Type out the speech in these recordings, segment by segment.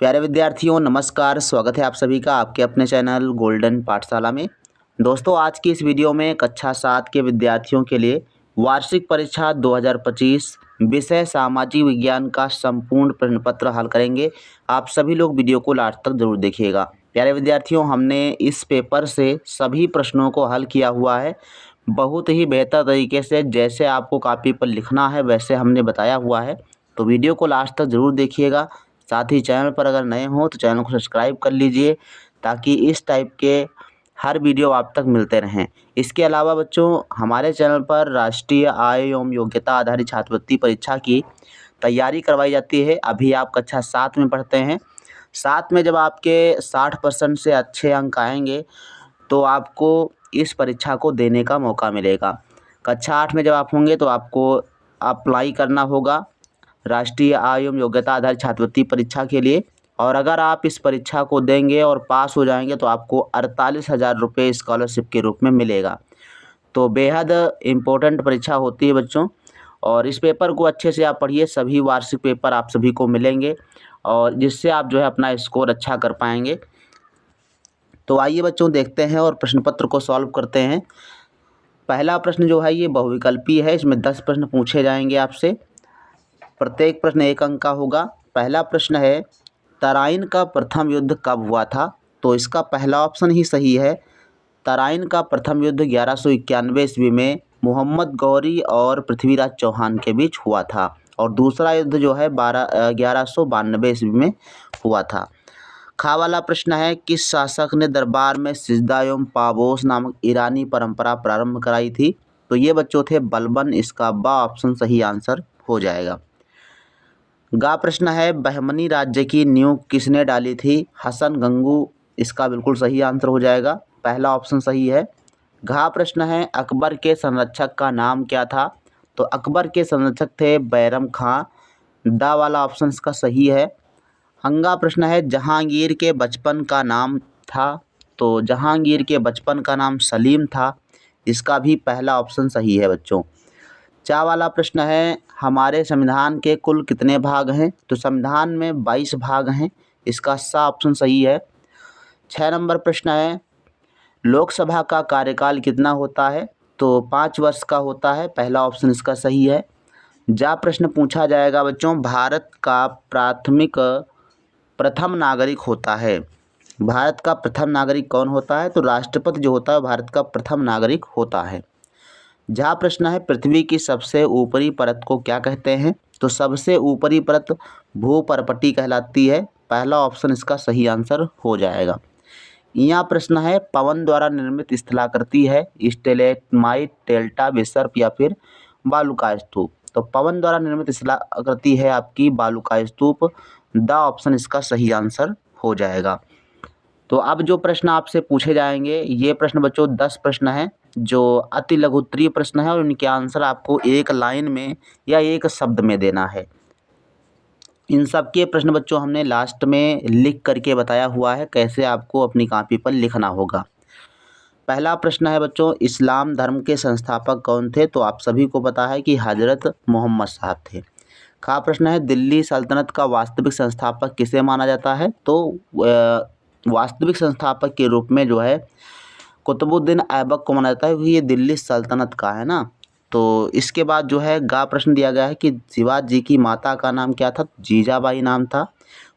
प्यारे विद्यार्थियों नमस्कार, स्वागत है आप सभी का आपके अपने चैनल गोल्डन पाठशाला में। दोस्तों आज की इस वीडियो में कक्षा 7 के विद्यार्थियों के लिए वार्षिक परीक्षा 2025 विषय सामाजिक विज्ञान का संपूर्ण प्रश्न पत्र हल करेंगे। आप सभी लोग वीडियो को लास्ट तक जरूर देखिएगा। प्यारे विद्यार्थियों हमने इस पेपर से सभी प्रश्नों को हल किया हुआ है बहुत ही बेहतर तरीके से। जैसे आपको कॉपी पर लिखना है वैसे हमने बताया हुआ है, तो वीडियो को लास्ट तक ज़रूर देखिएगा। साथ ही चैनल पर अगर नए हो तो चैनल को सब्सक्राइब कर लीजिए ताकि इस टाइप के हर वीडियो आप तक मिलते रहें। इसके अलावा बच्चों हमारे चैनल पर राष्ट्रीय आय एवं योग्यता आधारित छात्रवृत्ति परीक्षा की तैयारी करवाई जाती है। अभी आप कक्षा 7 में पढ़ते हैं। 7 में जब आपके 60% से अच्छे अंक आएंगे तो आपको इस परीक्षा को देने का मौका मिलेगा। कक्षा 8 में जब आप होंगे तो आपको अप्लाई करना होगा राष्ट्रीय आय एवं योग्यता आधारित छात्रवृत्ति परीक्षा के लिए, और अगर आप इस परीक्षा को देंगे और पास हो जाएंगे तो आपको 48,000 रुपये स्कॉलरशिप के रूप में मिलेगा। तो बेहद इम्पोर्टेंट परीक्षा होती है बच्चों, और इस पेपर को अच्छे से आप पढ़िए। सभी वार्षिक पेपर आप सभी को मिलेंगे और जिससे आप जो है अपना स्कोर अच्छा कर पाएंगे। तो आइए बच्चों देखते हैं और प्रश्न पत्र को सॉल्व करते हैं। पहला प्रश्न जो है ये बहुविकल्पी है, इसमें 10 प्रश्न पूछे जाएंगे आपसे। प्रत्येक प्रश्न 1 अंक का होगा। पहला प्रश्न है तराइन का प्रथम युद्ध कब हुआ था? तो इसका पहला ऑप्शन ही सही है। तराइन का प्रथम युद्ध 1191 ईस्वी में मोहम्मद गौरी और पृथ्वीराज चौहान के बीच हुआ था, और दूसरा युद्ध जो है 1192 ईस्वी में हुआ था। खा वाला प्रश्न है किस शासक ने दरबार में सिजदा एवं पाबोस नामक ईरानी परंपरा प्रारंभ कराई थी? तो ये बच्चों थे बलबन। इसका बा ऑप्शन सही आंसर हो जाएगा। गा प्रश्न है बहमनी राज्य की नींव किसने डाली थी? हसन गंगू। इसका बिल्कुल सही आंसर हो जाएगा, पहला ऑप्शन सही है। घा प्रश्न है अकबर के संरक्षक का नाम क्या था? तो अकबर के संरक्षक थे बैरम खां। दा वाला ऑप्शन इसका सही है। हंगा प्रश्न है जहांगीर के बचपन का नाम था? तो जहांगीर के बचपन का नाम सलीम था। इसका भी पहला ऑप्शन सही है बच्चों। चा वाला प्रश्न है हमारे संविधान के कुल कितने भाग हैं? तो संविधान में 22 भाग हैं। इसका सा ऑप्शन सही है। 6 नंबर प्रश्न है लोकसभा का कार्यकाल कितना होता है? तो 5 वर्ष का होता है, पहला ऑप्शन इसका सही है। जा प्रश्न पूछा जाएगा बच्चों भारत का प्राथमिक प्रथम नागरिक होता है। भारत का प्रथम नागरिक कौन होता है? तो राष्ट्रपति जो होता है भारत का प्रथम नागरिक होता है। जहाँ प्रश्न है पृथ्वी की सबसे ऊपरी परत को क्या कहते हैं? तो सबसे ऊपरी परत भूपर्पटी कहलाती है, पहला ऑप्शन इसका सही आंसर हो जाएगा। यहाँ प्रश्न है पवन द्वारा निर्मित स्थलाकृति है स्टेलेमाइट, डेल्टा, विसर्प या फिर बालुका स्तूप? तो पवन द्वारा निर्मित स्थलाकृति है आपकी बालुका स्तूप। द ऑप्शन इसका सही आंसर हो जाएगा। तो अब जो प्रश्न आपसे पूछे जाएंगे ये प्रश्न बच्चों 10 प्रश्न हैं जो अति लघु उत्तरीय प्रश्न है, और इनके आंसर आपको एक लाइन में या एक शब्द में देना है। इन सब के प्रश्न बच्चों हमने लास्ट में लिख करके बताया हुआ है कैसे आपको अपनी कॉपी पर लिखना होगा। पहला प्रश्न है बच्चों इस्लाम धर्म के संस्थापक कौन थे? तो आप सभी को पता है कि हजरत मोहम्मद साहब थे। खा प्रश्न है दिल्ली सल्तनत का वास्तविक संस्थापक किसे माना जाता है? तो वास्तविक संस्थापक के रूप में जो है कुतुबुद्दीन ऐबक को माना जाता है, क्योंकि ये दिल्ली सल्तनत का है ना। तो इसके बाद जो है गा प्रश्न दिया गया है कि शिवाजी की माता का नाम क्या था? जीजाबाई नाम था।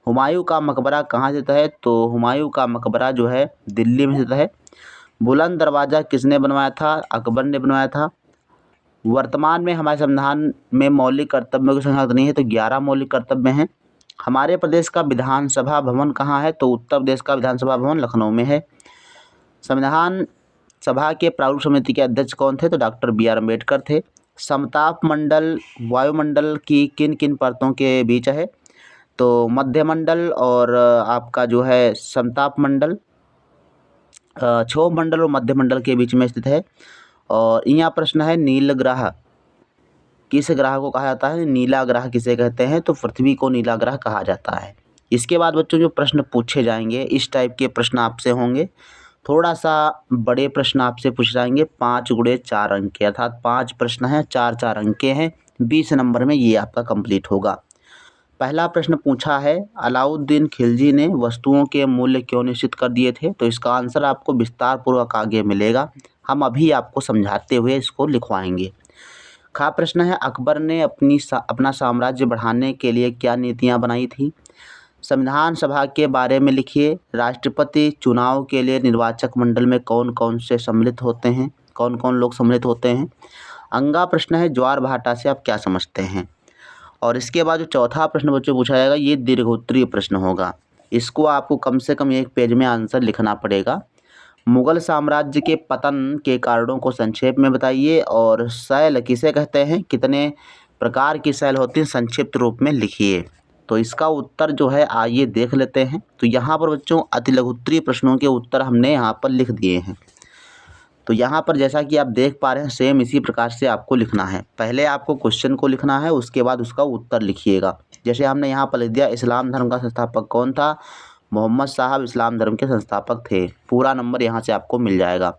हुमायूं का मकबरा कहाँ स्थित है? तो हुमायूं का मकबरा जो है दिल्ली में स्थित है। बुलंद दरवाज़ा किसने बनवाया था? अकबर ने बनवाया था। वर्तमान में हमारे संविधान में मौलिक कर्तव्यों की संख्या कितनी है? तो 11 मौलिक कर्तव्य हैं। हमारे प्रदेश का विधानसभा भवन कहाँ है? तो उत्तर प्रदेश का विधानसभा भवन लखनऊ में है। संविधान सभा के प्रारूप समिति के अध्यक्ष कौन थे? तो डॉक्टर बी आर अम्बेडकर थे। समताप मंडल वायुमंडल की किन किन परतों के बीच है? तो मध्यमंडल और आपका जो है समताप मंडल क्षोभ मंडल और मध्यमंडल के बीच में स्थित है। और यहाँ प्रश्न है नील ग्रह किस ग्रह को कहा जाता है? नीला ग्रह किसे कहते हैं? तो पृथ्वी को नीला ग्रह कहा जाता है। इसके बाद बच्चों जो प्रश्न पूछे जाएंगे इस टाइप के प्रश्न आपसे होंगे। थोड़ा सा बड़े प्रश्न आपसे पूछ जाएंगे 5 गुणे 4 अंक के, अर्थात 5 प्रश्न हैं 4 4 अंक के हैं। 20 नंबर में ये आपका कंप्लीट होगा। पहला प्रश्न पूछा है, अलाउद्दीन खिलजी ने वस्तुओं के मूल्य क्यों निश्चित कर दिए थे? तो इसका आंसर आपको विस्तार पूर्वक आगे मिलेगा। हम अभी आपको समझाते हुए इसको लिखवाएंगे। खा प्रश्न है, अकबर ने अपना साम्राज्य बढ़ाने के लिए क्या नीतियां बनाई थी? संविधान सभा के बारे में लिखिए। राष्ट्रपति चुनाव के लिए निर्वाचक मंडल में कौन कौन से सम्मिलित होते हैं, कौन कौन लोग सम्मिलित होते हैं? अंगा प्रश्न है, ज्वार भाटा से आप क्या समझते हैं? और इसके बाद जो चौथा प्रश्न बच्चों पूछा जाएगा, ये दीर्घोत्तरीय प्रश्न होगा। इसको आपको कम से कम एक पेज में आंसर लिखना पड़ेगा। मुगल साम्राज्य के पतन के कारणों को संक्षेप में बताइए, और शैल किसे कहते हैं, कितने प्रकार की शैल होती हैं, संक्षिप्त रूप में लिखिए। तो इसका उत्तर जो है आइए देख लेते हैं। तो यहाँ पर बच्चों अति लघुत्तरीय प्रश्नों के उत्तर हमने यहाँ पर लिख दिए हैं। तो यहाँ पर जैसा कि आप देख पा रहे हैं, सेम इसी प्रकार से आपको लिखना है। पहले आपको क्वेश्चन को लिखना है, उसके बाद उसका उत्तर लिखिएगा। जैसे हमने यहाँ पर लिख दिया, इस्लाम धर्म का संस्थापक कौन था? मोहम्मद साहब इस्लाम धर्म के संस्थापक थे। पूरा नंबर यहाँ से आपको मिल जाएगा।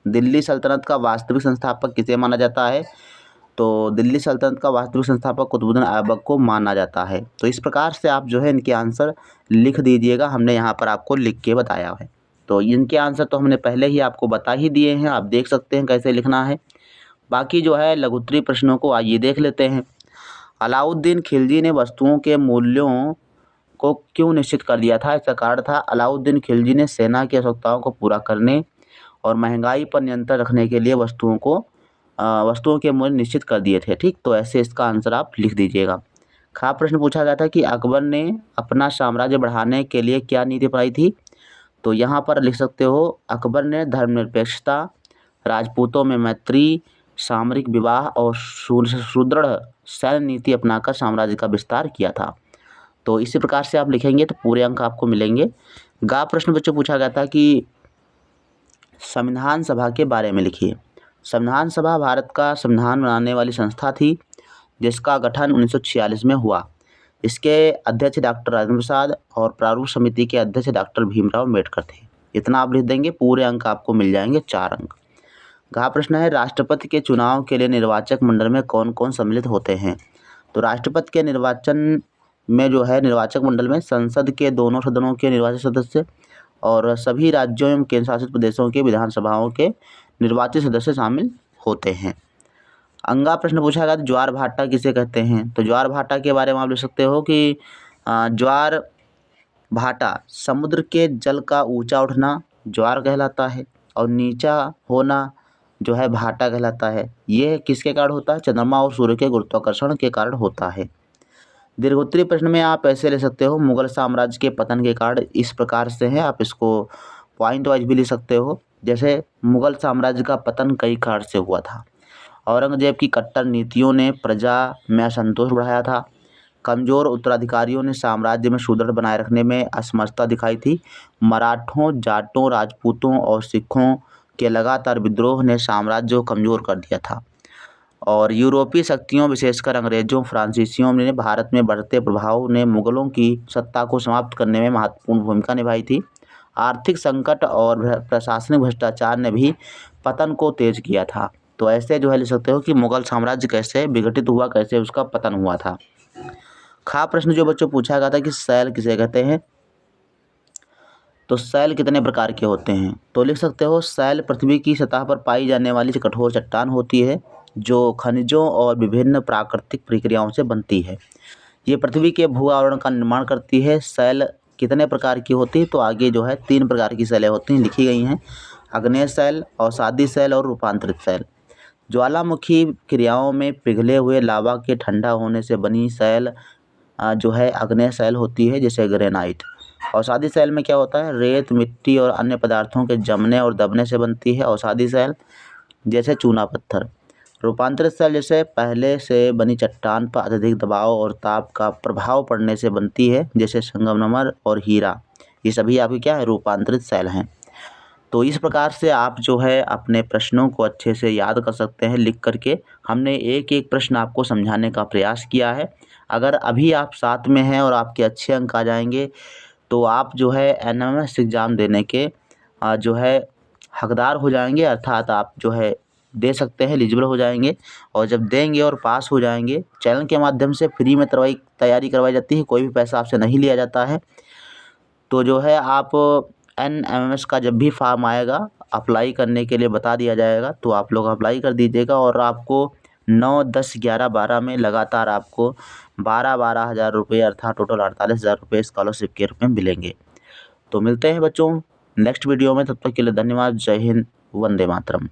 दिल्ली सल्तनत का वास्तविक संस्थापक किसे माना जाता है? तो दिल्ली सल्तनत का वास्तविक संस्थापक कुतुबुद्दीन ऐबक को माना जाता है। तो इस प्रकार से आप जो है इनके आंसर लिख दीजिएगा। हमने यहाँ पर आपको लिख के बताया है। तो इनके आंसर तो हमने पहले ही आपको बता ही दिए हैं, आप देख सकते हैं कैसे लिखना है। बाकी जो है लघुत्तरीय प्रश्नों को आइए देख लेते हैं। अलाउद्दीन खिलजी ने वस्तुओं के मूल्यों को क्यों निश्चित कर दिया था? इसका कारण था, अलाउद्दीन खिलजी ने सेना की आवश्यकताओं को पूरा करने और महंगाई पर नियंत्रण रखने के लिए वस्तुओं के मूल्य निश्चित कर दिए थे। ठीक, तो ऐसे इसका आंसर आप लिख दीजिएगा। खा प्रश्न पूछा गया था कि अकबर ने अपना साम्राज्य बढ़ाने के लिए क्या नीति अपनाई थी? तो यहाँ पर लिख सकते हो, अकबर ने धर्मनिरपेक्षता, राजपूतों में मैत्री, सामरिक विवाह और सुदृढ़ सैन्य नीति अपनाकर साम्राज्य का विस्तार किया था। तो इसी प्रकार से आप लिखेंगे तो पूरे अंक आपको मिलेंगे। गा प्रश्न बच्चों पूछा गया था कि संविधान सभा के बारे में लिखिए। संविधान सभा भारत का संविधान बनाने वाली संस्था थी, जिसका गठन 1946 में हुआ। इसके अध्यक्ष डॉक्टर राजेंद्र प्रसाद और प्रारूप समिति के अध्यक्ष डॉक्टर भीमराव अम्बेडकर थे। इतना आप लिख देंगे, पूरे अंक आपको मिल जाएंगे, 4 अंक। घा प्रश्न है, राष्ट्रपति के चुनाव के लिए निर्वाचक मंडल में कौन कौन सम्मिलित होते हैं? तो राष्ट्रपति के निर्वाचन में जो है निर्वाचक मंडल में संसद के दोनों सदनों के निर्वाचित सदस्य और सभी राज्यों एवं केंद्र शासित प्रदेशों के विधानसभाओं के निर्वाचित सदस्य शामिल होते हैं। अंगा प्रश्न पूछा गया, ज्वार भाटा किसे कहते हैं? तो ज्वार भाटा के बारे में आप लिख सकते हो कि ज्वार भाटा समुद्र के जल का ऊंचा उठना ज्वार कहलाता है, और नीचा होना जो है भाटा कहलाता है। यह किसके कारण होता है? चंद्रमा और सूर्य के गुरुत्वाकर्षण के कारण होता है। दीर्घोत्तरीय प्रश्न में आप ऐसे ले सकते हो, मुगल साम्राज्य के पतन के कारण इस प्रकार से है, आप इसको पॉइंट वाइज भी लिख सकते हो। जैसे मुगल साम्राज्य का पतन कई कारण से हुआ था। औरंगजेब की कट्टर नीतियों ने प्रजा में असंतोष बढ़ाया था। कमज़ोर उत्तराधिकारियों ने साम्राज्य में सुदृढ़ बनाए रखने में असमर्थता दिखाई थी। मराठों, जाटों, राजपूतों और सिखों के लगातार विद्रोह ने साम्राज्य को कमज़ोर कर दिया था। और यूरोपीय शक्तियों, विशेषकर अंग्रेज़ों, फ्रांसीसियों ने भारत में बढ़ते प्रभाव ने मुगलों की सत्ता को समाप्त करने में महत्वपूर्ण भूमिका निभाई थी। आर्थिक संकट और प्रशासनिक भ्रष्टाचार ने भी पतन को तेज किया था। तो ऐसे जो है लिख सकते हो कि मुगल साम्राज्य कैसे विघटित हुआ, कैसे उसका पतन हुआ था। खा प्रश्न जो बच्चों पूछा गया था कि शैल किसे कहते हैं? तो शैल कितने प्रकार के होते हैं? तो लिख सकते हो, शैल पृथ्वी की सतह पर पाई जाने वाली कठोर चट्टान होती है, जो खनिजों और विभिन्न प्राकृतिक प्रक्रियाओं से बनती है। ये पृथ्वी के भू आवरण का निर्माण करती है। शैल कितने प्रकार की होती है? तो आगे जो है 3 प्रकार की शैलें होती हैं, लिखी गई हैं। आग्नेय शैल, अवसादी शैल और रूपांतरित शैल। ज्वालामुखी क्रियाओं में पिघले हुए लावा के ठंडा होने से बनी शैल जो है आग्नेय शैल होती है, जैसे ग्रेनाइट। अवसादी शैल में क्या होता है? रेत, मिट्टी और अन्य पदार्थों के जमने और दबने से बनती है अवसादी शैल, जैसे चूना पत्थर। रूपांतरित शैल जैसे पहले से बनी चट्टान पर अत्यधिक दबाव और ताप का प्रभाव पड़ने से बनती है, जैसे संगमरमर और हीरा। ये सभी आपके क्या है? रूपांतरित शैल हैं। तो इस प्रकार से आप जो है अपने प्रश्नों को अच्छे से याद कर सकते हैं लिख करके। हमने एक एक प्रश्न आपको समझाने का प्रयास किया है। अगर अभी आप साथ में हैं और आपके अच्छे अंक आ जाएंगे तो आप जो है एनएमएस एग्ज़ाम देने के जो है हकदार हो जाएंगे, अर्थात आप जो है दे सकते हैं, एलिजिबल हो जाएंगे। और जब देंगे और पास हो जाएंगे, चैनल के माध्यम से फ्री में तैयारी करवाई जाती है, कोई भी पैसा आपसे नहीं लिया जाता है। तो जो है आप NMMS का जब भी फॉर्म आएगा अप्लाई करने के लिए बता दिया जाएगा, तो आप लोग अप्लाई कर दीजिएगा। और आपको 9, 10, 11, 12 में लगातार आपको 12 हज़ार रुपये अर्थात टोटल 48 हज़ार रुपये स्कॉलरशिप के रूप में मिलेंगे। तो मिलते हैं बच्चों नेक्स्ट वीडियो में, तब तक के लिए धन्यवाद। जय हिंद, वंदे मातरम।